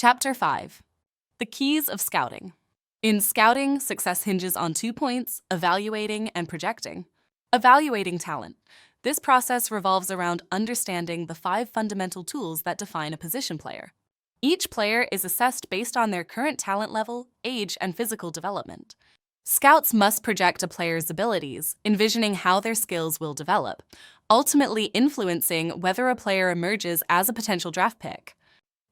Chapter 5. The Keys of Scouting. In scouting, success hinges on 2 points: evaluating and projecting. Evaluating talent. This process revolves around understanding the 5 fundamental tools that define a position player. Each player is assessed based on their current talent level, age, and physical development. Scouts must project a player's abilities, envisioning how their skills will develop, ultimately influencing whether a player emerges as a potential draft pick.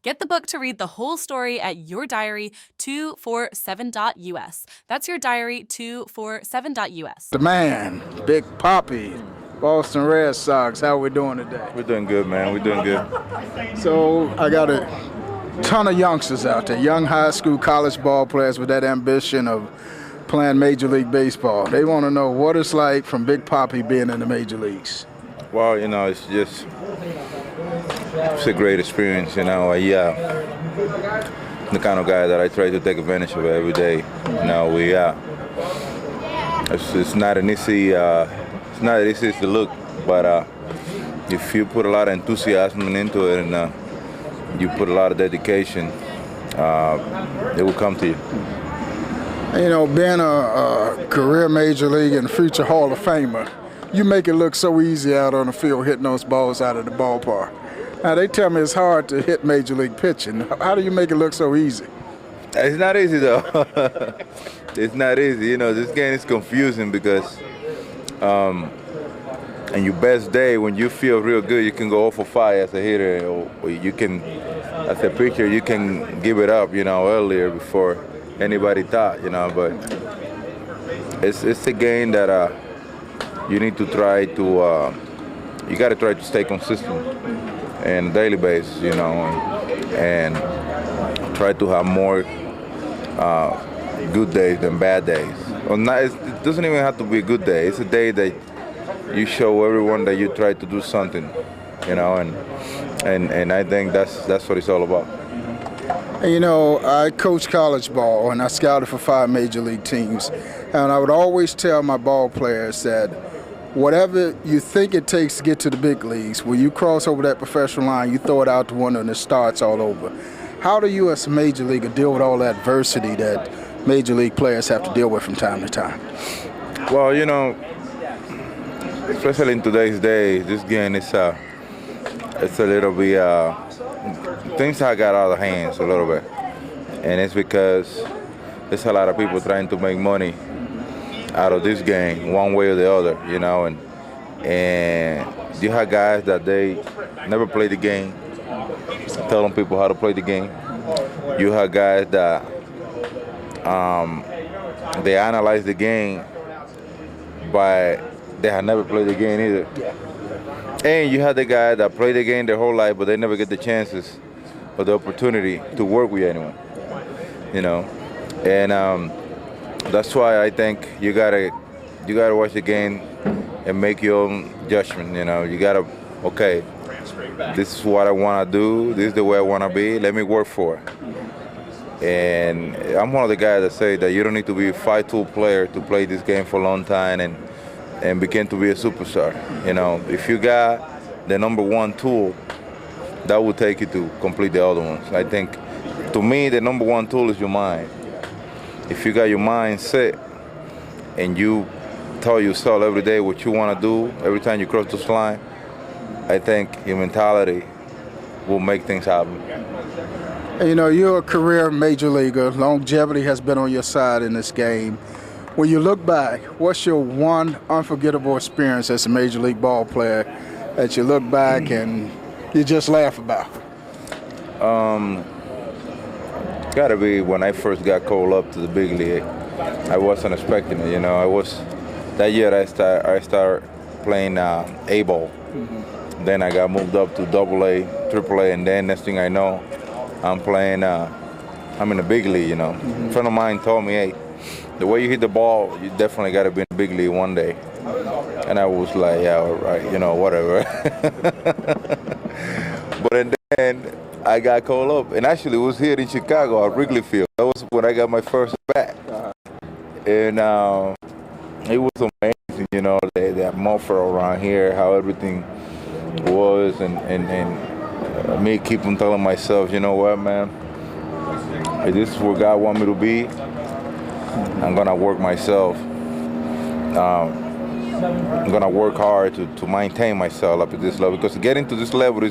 Get the book to read the whole story at your Diary247.us. That's your Diary247.us. The man, Big Papi, Boston Red Sox. How we doing today? We're doing good, man. We're doing good. So I got a ton of youngsters out there, young high school, college ball players with that ambition of playing Major League Baseball. They want to know what it's like from Big Papi being in the major leagues. Well, it's a great experience, the kind of guy that I try to take advantage of every day. It's not an easy, it's not as easy to look, but if you put a lot of enthusiasm into it and you put a lot of dedication, it will come to you. Being a career Major League and future Hall of Famer, you make it look so easy out on the field hitting those balls out of the ballpark. Now, they tell me it's hard to hit Major League pitching. How do you make it look so easy? It's not easy, though. It's not easy. This game is confusing because on your best day, when you feel real good, you can go 0 for 5 as a hitter, or you can, as a pitcher, you can give it up, earlier before anybody thought, but it's a game that you need to try to, you got to try to stay consistent on a daily basis, and try to have more good days than bad days. It doesn't even have to be a good day. It's a day that you show everyone that you try to do something, and I think that's what it's all about. I coach college ball, and I scouted for 5 major league teams. And I would always tell my ball players that whatever you think it takes to get to the big leagues, when you cross over that professional line, you throw it out the window and it starts all over. How do you as a major leaguer deal with all that adversity that major league players have to deal with from time to time? Well, especially in today's day, this game is it's a little bit, things have got out of hands a little bit. And it's because there's a lot of people trying to make money out of this game one way or the other, and you have guys that they never play the game, telling people how to play the game. You have guys that they analyze the game, but they have never played the game either. And you have the guys that play the game their whole life, but they never get the chances or the opportunity to work with anyone, and that's why I think you gotta watch the game and make your own judgment. You gotta, okay, this is what I want to do. This is the way I want to be. Let me work for it. And I'm one of the guys that say that you don't need to be a 5-tool player to play this game for a long time and begin to be a superstar. If you got the number 1 tool, that will take you to complete the other ones. I think, to me, the number 1 tool is your mind. If you got your mind set and you tell yourself every day what you want to do, every time you cross this line, I think your mentality will make things happen. You're a career major leaguer. Longevity has been on your side in this game. When you look back, what's your one unforgettable experience as a major league ball player that you look back and you just laugh about? Gotta be when I first got called up to the big league. I wasn't expecting it, that year I started playing A-ball. Mm-hmm. Then I got moved up to AA, AAA, and then next thing I know, I'm playing, I'm in the big league, Mm-hmm. A friend of mine told me, hey, the way you hit the ball, you definitely gotta be in the big league one day. And I was like, yeah, all right, whatever. But then I got called up, and actually it was here in Chicago at Wrigley Field. That was when I got my first bat. And it was amazing, the atmosphere around here, how everything was, and me keep on telling myself, you know what, man, if this is where God want me to be, I'm gonna work myself. I'm gonna work hard to maintain myself up at this level, because getting to this level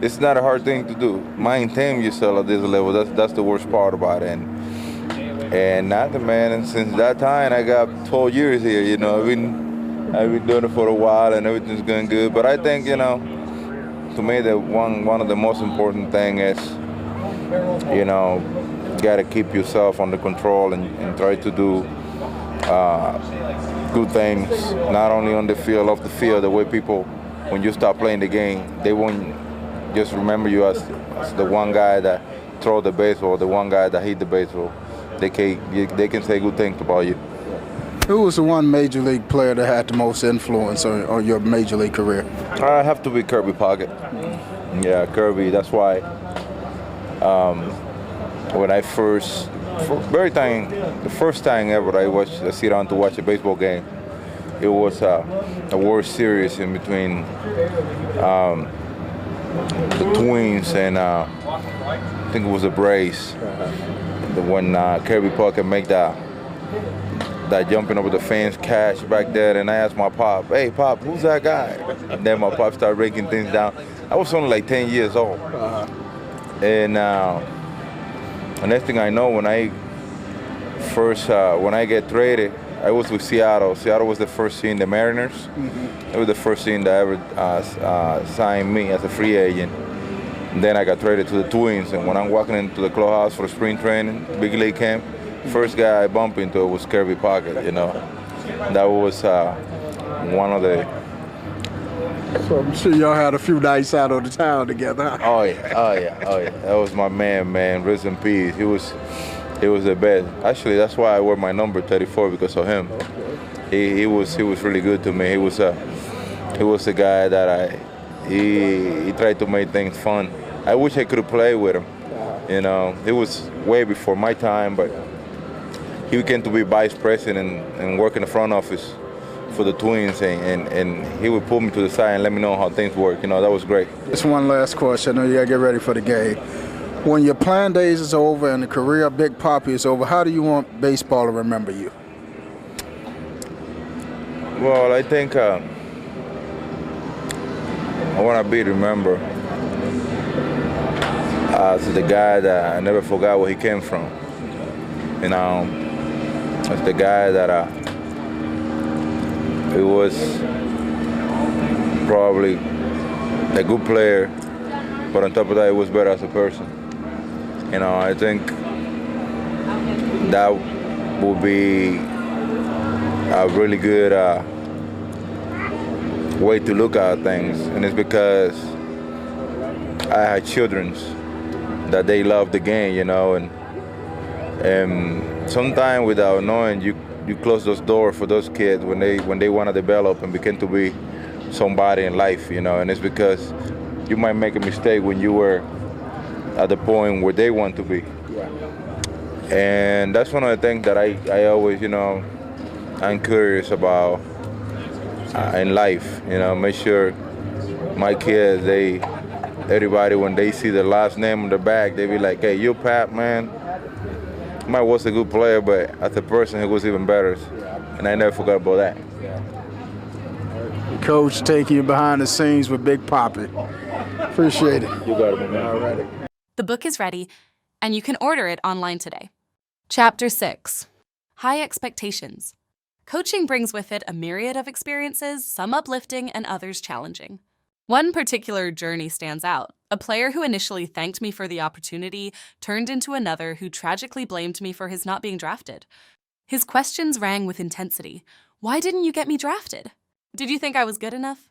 it's not a hard thing to do. Maintain yourself at this level, that's the worst part about it. And nothing, man. And since that time, I got 12 years here. You know, I've been doing it for a while, and everything's going good. But I think, you know, to me, the one of the most important thing is, you know, you got to keep yourself under control and try to do good things, not only on the field, off the field. The way people, when you start playing the game, they won't just remember you as the one guy that throw the baseball, the one guy that hit the baseball. They can say good things about you. Who was the one major league player that had the most influence on your major league career? I have to be Kirby Puckett. Yeah, Kirby. That's why when I the first time ever I sit down to watch a baseball game, it was a World Series in between the Twins and I think it was the Braves. When Kirby Puckett make that jumping over the fence catch back there, and I asked my pop, "Hey, Pop, who's that guy?" And then my pop started breaking things down. I was only like 10 years old. And the next thing I know, when I get traded, I was with Seattle. Seattle was the first team, the Mariners. Mm-hmm. It was the first team that ever signed me as a free agent. And then I got traded to the Twins, and when I'm walking into the clubhouse for spring training, big league camp, first guy I bumped into was Kirby Puckett. You know, that was one of the. So I'm sure y'all had a few nights out on the town together. Oh yeah. That was my man. Rest in peace. He was the best. Actually, that's why I wear my number 34, because of him. He was really good to me. He was a guy that he tried to make things fun. I wish I could have played with him. You know, it was way before my time, but he came to be vice president and work in the front office for the Twins, and he would pull me to the side and let me know how things work. You know, that was great. Just one last question. I know you gotta get ready for the game. When your playing days is over and the career of Big Papi is over, how do you want baseball to remember you? Well, I think I want to be remembered as the guy that I never forgot where he came from. You know, as the guy that he was probably a good player, but on top of that, he was better as a person. You know, I think that would be a really good way to look at things, and it's because I had children that they love the game, you know, and sometimes without knowing, you close those doors for those kids when they want to develop and begin to be somebody in life, you know, and it's because you might make a mistake when you were at the point where they want to be. And that's one of the things that I always, you know, I'm curious about in life. You know, make sure my kids, everybody, when they see the last name on the back, they be like, "Hey, you Pap, man. Mike was a good player, but as a person, he was even better." And I never forgot about that. Coach, taking you behind the scenes with Big Papi. Appreciate it. You got it, man. All righty. The book is ready, and you can order it online today. Chapter 6. High Expectations. Coaching brings with it a myriad of experiences, some uplifting and others challenging. One particular journey stands out. A player who initially thanked me for the opportunity turned into another who tragically blamed me for his not being drafted. His questions rang with intensity. Why didn't you get me drafted? Did you think I was good enough?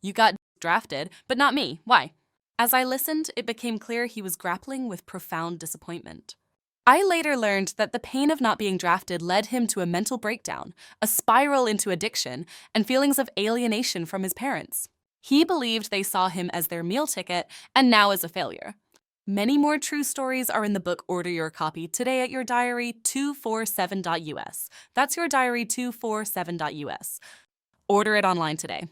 You got drafted, but not me. Why? As I listened, it became clear he was grappling with profound disappointment. I later learned that the pain of not being drafted led him to a mental breakdown, a spiral into addiction, and feelings of alienation from his parents. He believed they saw him as their meal ticket and now as a failure. Many more true stories are in the book. Order your copy today at your Diary247.us. That's your Diary247.us. Order it online today.